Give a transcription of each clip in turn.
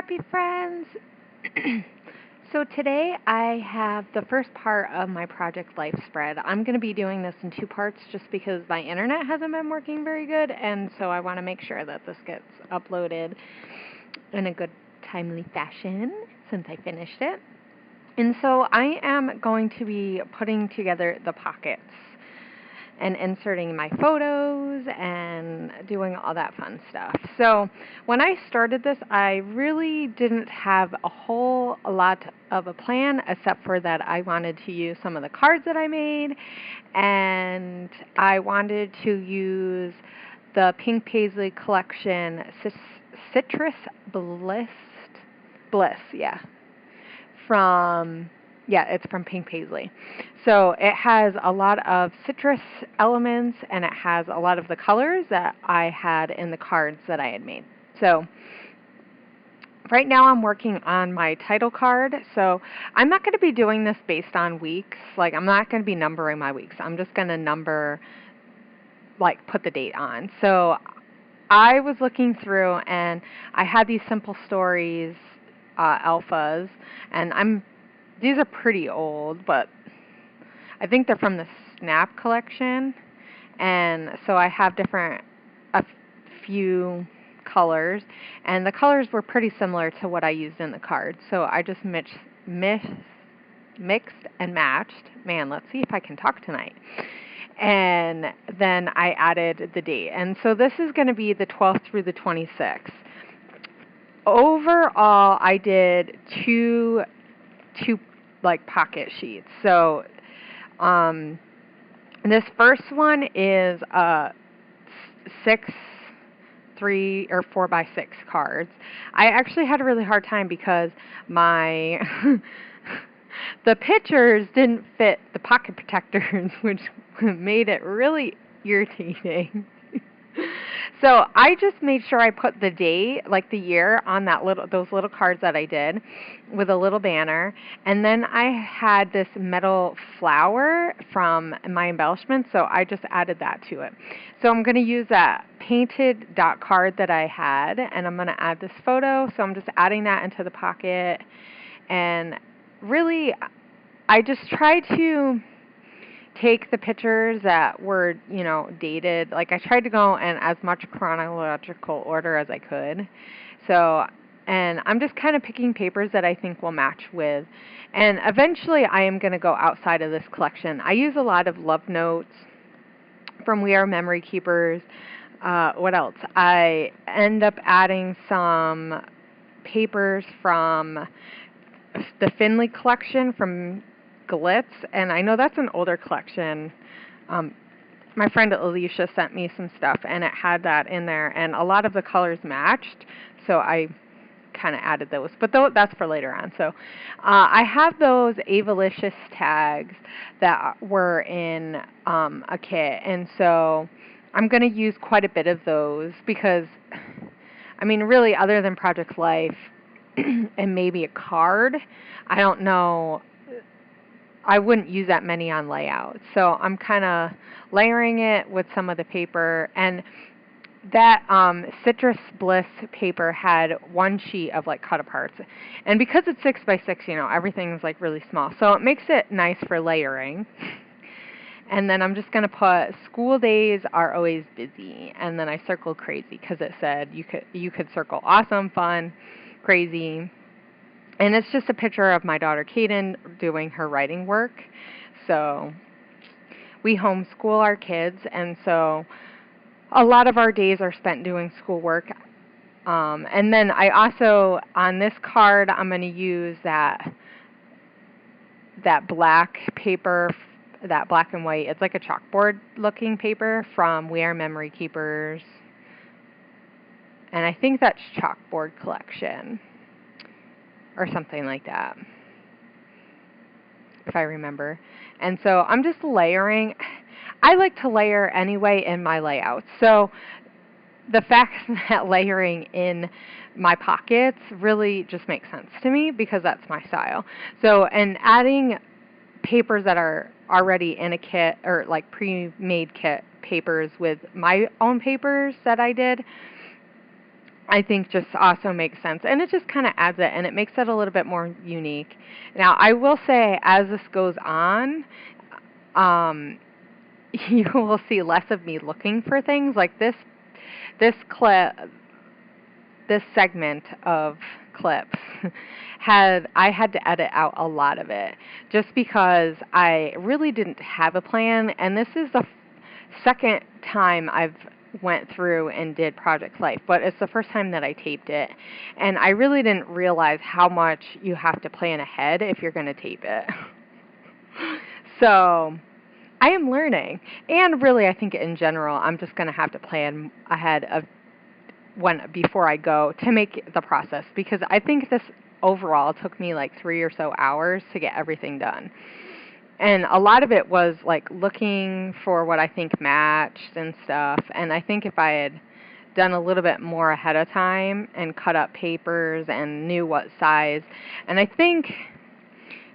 Scrappy friends! So today I have the first part of my Project Life spread. I'm going to be doing this in two parts just because my internet hasn't been working very good, and so I want to make sure that this gets uploaded in a good, timely fashion since I finished it. And so I am going to be putting together the pockets and inserting my photos and doing all that fun stuff. So when I started this, I really didn't have a whole lot of a plan, except for that I wanted to use some of the cards that I made, and I wanted to use the Pink Paisley collection Citrus Bliss, yeah, it's from Pink Paisley. So it has a lot of citrus elements, and it has a lot of the colors that I had in the cards that I had made. So right now I'm working on my title card. So I'm not going to be doing this based on weeks. Like, I'm not going to be numbering my weeks. I'm just going to put the date on. So I was looking through, and I had these Simple Stories alphas, and these are pretty old, but I think they're from the Snap collection, and so I have a few colors, and the colors were pretty similar to what I used in the card, so I just mixed and matched. Man, let's see if I can talk tonight. And then I added the date, and so this is going to be the 12th through the 26th. Overall, I did two pocket sheets. So this first one is 3 or 4 by 6 cards. I actually had a really hard time because my the pictures didn't fit the pocket protectors, which made it really irritating. So I just made sure I put the date, like the year, on those little cards that I did with a little banner. And then I had this metal flower from my embellishment, so I just added that to it. So I'm going to use that painted dot card that I had, and I'm going to add this photo. So I'm just adding that into the pocket. And really, I just tried to take the pictures that were, dated. Like, I tried to go in as much chronological order as I could. So, and I'm just kind of picking papers that I think will match with. And eventually I am going to go outside of this collection. I use a lot of love notes from We Are Memory Keepers. What else? I end up adding some papers from the Finley collection from Glitz, and I know that's an older collection. My friend Alicia sent me some stuff, and it had that in there, and a lot of the colors matched, so I kind of added those, but that's for later on. So I have those Avalicious tags that were in a kit, and so I'm going to use quite a bit of those because, really, other than Project Life and maybe a card, I don't know, I wouldn't use that many on layout. So I'm kind of layering it with some of the paper. And that Citrus Bliss paper had one sheet of cut aparts. And because it's 6 by 6, everything's really small. So it makes it nice for layering. And then I'm just going to put school days are always busy. And then I circled crazy because it said you could circle awesome, fun, crazy. And it's just a picture of my daughter Kaden doing her writing work. So we homeschool our kids, and so a lot of our days are spent doing schoolwork. And then I also, on this card, I'm going to use that black paper, that black and white. It's like a chalkboard looking paper from We Are Memory Keepers. And I think that's Chalkboard Collection, or something like that, if I remember. And so I'm just layering. I like to layer anyway in my layouts. So the fact that layering in my pockets really just makes sense to me because that's my style. So, and adding papers that are already in a kit, or pre-made kit papers with my own papers that I did, I think just also makes sense. And it just kind of adds it, and it makes it a little bit more unique. Now, I will say, as this goes on, um, you will see less of me looking for things. Like this clip, this segment of clips I had to edit out a lot of it just because I really didn't have a plan, and this is the second time I've went through and did Project Life, but it's the first time that I taped it, and I really didn't realize how much you have to plan ahead if you're going to tape it. So I am learning, and really I think in general I'm just going to have to plan ahead of before I go to make the process, because I think this overall took me like 3 or so hours to get everything done. And a lot of it was like looking for what I think matched and stuff. And I think if I had done a little bit more ahead of time and cut up papers and knew what size, and I think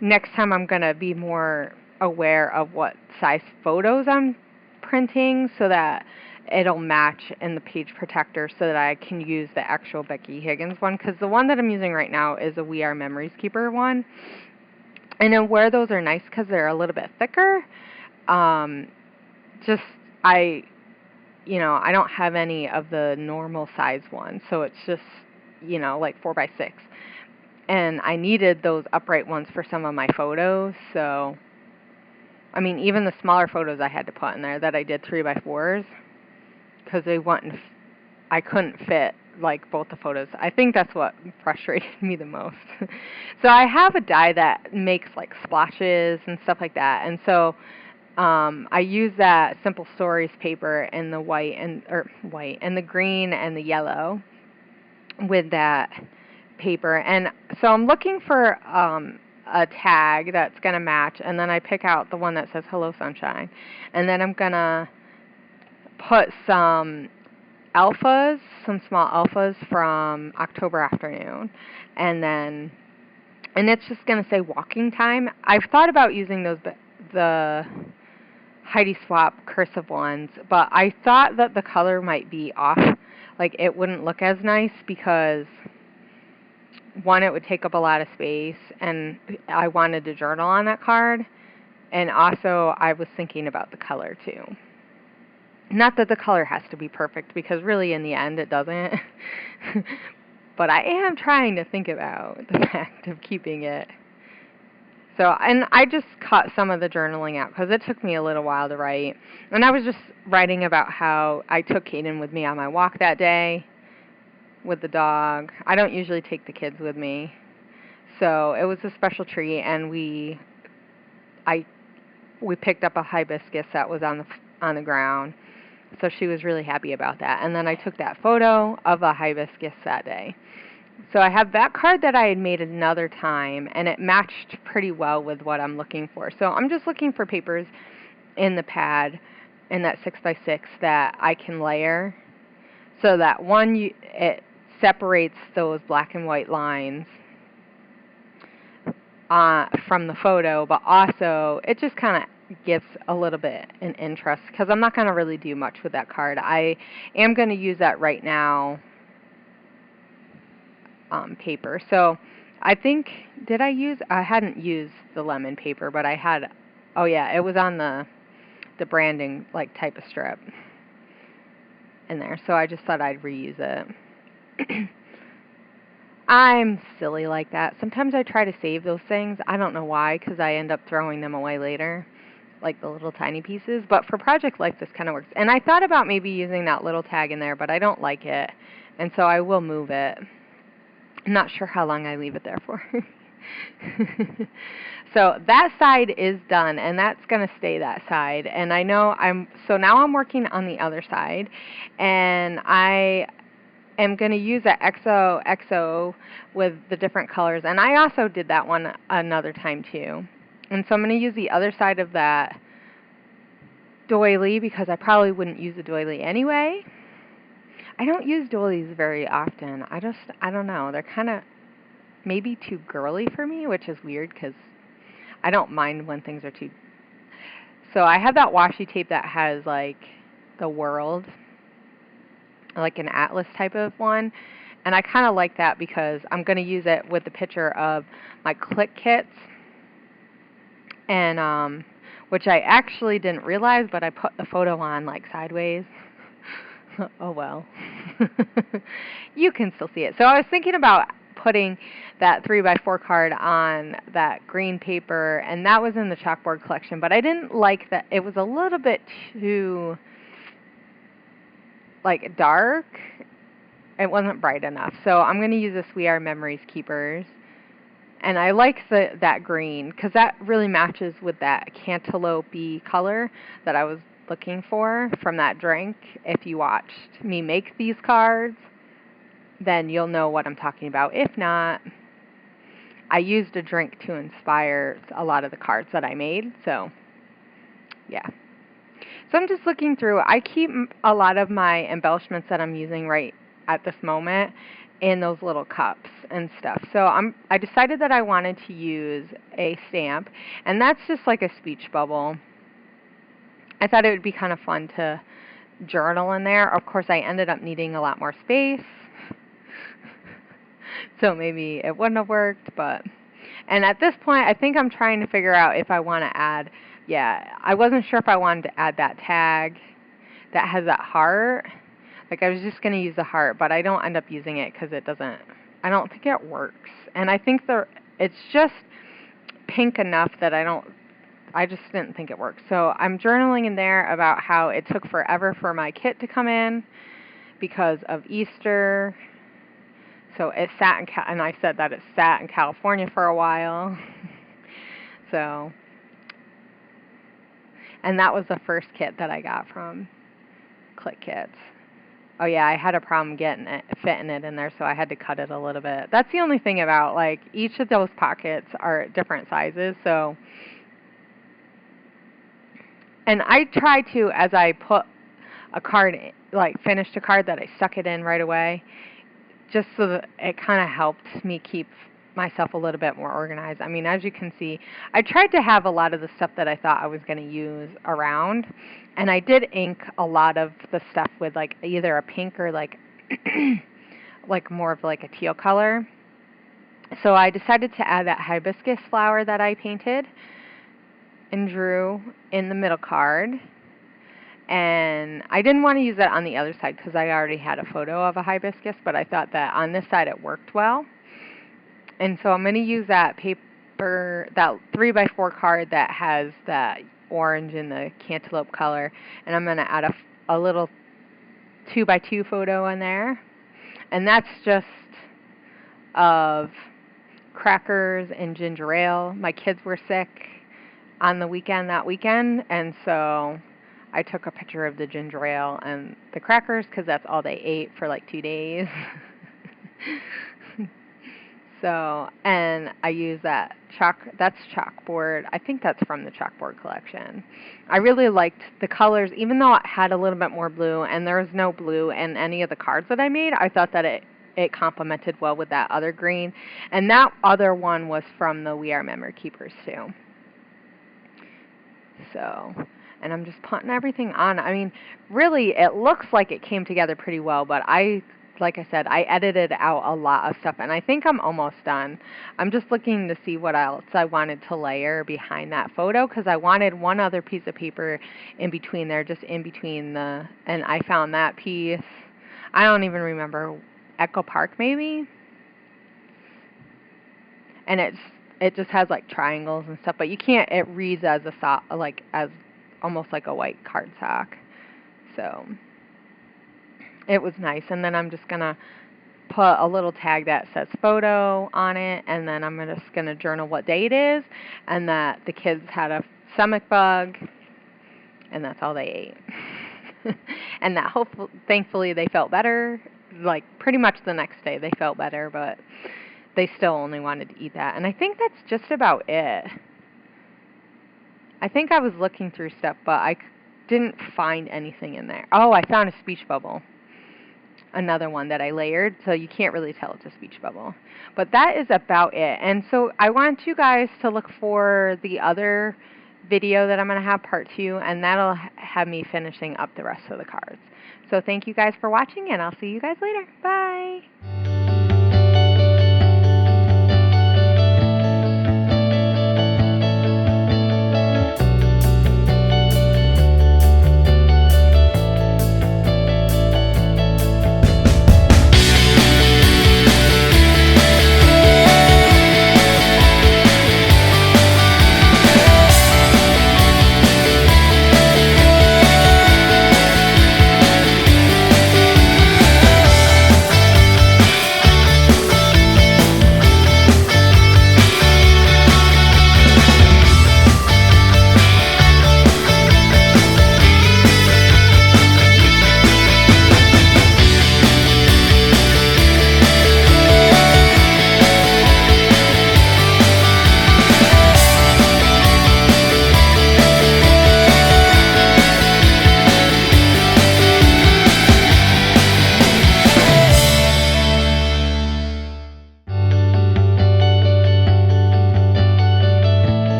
next time I'm going to be more aware of what size photos I'm printing so that it'll match in the page protector so that I can use the actual Becky Higgins one, because the one that I'm using right now is a We Are Memories Keeper one. And then where those are nice because they're a little bit thicker, just I don't have any of the normal size ones, so it's just, like 4x6. And I needed those upright ones for some of my photos, so, I mean, even the smaller photos I had to put in there that I did 3x4s, because I couldn't fit like both the photos. I think that's what frustrated me the most. So I have a die that makes like splotches and stuff like that, and so I use that Simple Stories paper in the white and the green and the yellow with that paper. And so I'm looking for a tag that's going to match, and then I pick out the one that says Hello Sunshine, and then I'm going to put some small alphas from October Afternoon, and it's just going to say walking time. I've thought about using the Heidi Swap cursive ones, but I thought that the color might be off, like it wouldn't look as nice because, one, it would take up a lot of space, and I wanted to journal on that card, and also I was thinking about the color too. Not that the color has to be perfect, because really in the end it doesn't. But I am trying to think about the fact of keeping it. So, and I just cut some of the journaling out because it took me a little while to write. And I was just writing about how I took Kaden with me on my walk that day with the dog. I don't usually take the kids with me. So it was a special treat, and we picked up a hibiscus that was on the ground. So she was really happy about that. And then I took that photo of a hibiscus that day. So I have that card that I had made another time, and it matched pretty well with what I'm looking for. So I'm just looking for papers in the pad in that 6x6 that I can layer so that, one, it separates those black and white lines from the photo, but also it just kind of gives a little bit an interest, because I'm not going to really do much with that card. I am going to use that right now paper. So I think, I hadn't used the lemon paper, but I had, oh yeah, it was on the branding like type of strip in there. So I just thought I'd reuse it. I'm silly like that. Sometimes I try to save those things. I don't know why, because I end up throwing them away later, like the little tiny pieces. But for Project Life, this kind of works. And I thought about maybe using that little tag in there, but I don't like it, and so I will move it. I'm not sure how long I leave it there for. So that side is done, and that's going to stay that side. And I know now I'm working on the other side, and I am going to use that XOXO with the different colors. And I also did that one another time too. And so I'm going to use the other side of that doily, because I probably wouldn't use a doily anyway. I don't use doilies very often. I don't know. They're kind of maybe too girly for me, which is weird because I don't mind when things are too... So I have that washi tape that has like the world, like an atlas type of one. And I kind of like that because I'm going to use it with the picture of my click kits, and which I actually didn't realize, but I put the photo on like sideways. Oh well. You can still see it. So I was thinking about putting that 3x4 card on that green paper, and that was in the chalkboard collection, but I didn't like that. It was a little bit too like dark. It wasn't bright enough. So I'm going to use this We Are Memories Keepers. And I like that green because that really matches with that cantaloupe color that I was looking for from that drink. If you watched me make these cards, then you'll know what I'm talking about. If not, I used a drink to inspire a lot of the cards that I made. So, yeah. So I'm just looking through. I keep a lot of my embellishments that I'm using right at this moment in those little cups and stuff. So I decided that I wanted to use a stamp, and that's just like a speech bubble. I thought it would be kind of fun to journal in there. Of course, I ended up needing a lot more space, so maybe it wouldn't have worked, and at this point, I think I'm trying to figure out if I want to add, I wasn't sure if I wanted to add that tag that has that heart. Like, I was just going to use the heart, but I don't end up using it because I don't think it works. And I think it's just pink enough that I just didn't think it worked. So I'm journaling in there about how it took forever for my kit to come in because of Easter. So it sat and I said that it sat in California for a while. So, and that was the first kit that I got from Click Kits. Oh yeah, I had a problem fitting it in there, so I had to cut it a little bit. That's the only thing about, like, each of those pockets are different sizes, so. And I try to, as I put a card, like, finished a card, that I stuck it in right away, just so that it kind of helped me keep myself a little bit more organized. I mean, as you can see, I tried to have a lot of the stuff that I thought I was going to use around, and I did ink a lot of the stuff with like either a pink or like like more of like a teal color. So I decided to add that hibiscus flower that I painted and drew in the middle card. And I didn't want to use that on the other side because I already had a photo of a hibiscus, but I thought that on this side it worked well. And so I'm going to use that paper, that 3x4 card that has that orange and the cantaloupe color, and I'm going to add a little 2x2 photo in there. And that's just of crackers and ginger ale. My kids were sick on the weekend, and so I took a picture of the ginger ale and the crackers because that's all they ate for like 2 days. So, and I use that's chalkboard. I think that's from the chalkboard collection. I really liked the colors, even though it had a little bit more blue, and there was no blue in any of the cards that I made. I thought that it complemented well with that other green. And that other one was from the We Are Memory Keepers too. So, and I'm just putting everything on. I mean, really, it looks like it came together pretty well, but like I said, I edited out a lot of stuff, and I think I'm almost done. I'm just looking to see what else I wanted to layer behind that photo, because I wanted one other piece of paper in between there, just in between and I found that piece. I don't even remember, Echo Park maybe? And it just has like triangles and stuff, but you can't, it reads as as almost like a white cardstock. So it was nice. And then I'm just going to put a little tag that says photo on it, and then I'm just going to journal what day it is, and that the kids had a stomach bug, and that's all they ate. And that thankfully they felt better. Like pretty much the next day they felt better, but they still only wanted to eat that. And I think that's just about it. I think I was looking through stuff, but I didn't find anything in there. Oh, I found a speech bubble. Another one that I layered, so you can't really tell it's a speech bubble. But that is about it. And so I want you guys to look for the other video that I'm going to have, part 2, and that'll have me finishing up the rest of the cards. So thank you guys for watching, and I'll see you guys later. Bye!